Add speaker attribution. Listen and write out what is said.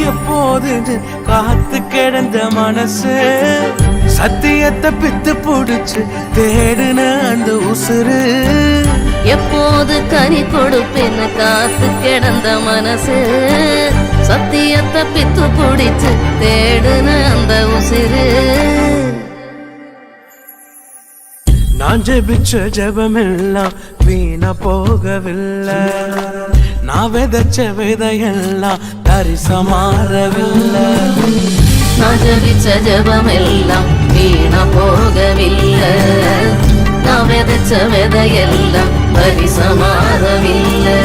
Speaker 1: எப்போதுன்னு காத்து கிடந்த மனசு சத்தியத்தை பித்து புடிச்சு தேடுன அந்த உசுறு
Speaker 2: எப்போது கனி கொடுப்பேன்னு காத்து கிடந்த மனசு சத்தியத்தை பித்து புடிச்சு தேடுன அந்த உசிறு
Speaker 1: நான் ஜெபிச்ச ஜெபமெல்லாம் வீணா போகவில்லை நான் விதைச்ச விதையெல்லாம் தரிசமாறவில்லை
Speaker 2: நான் ஜெபிச்ச ஜெபமெல்லாம் வீணா போகவில்லை நான் விதைச்ச விதையெல்லாம் பரிசமாறவில்லை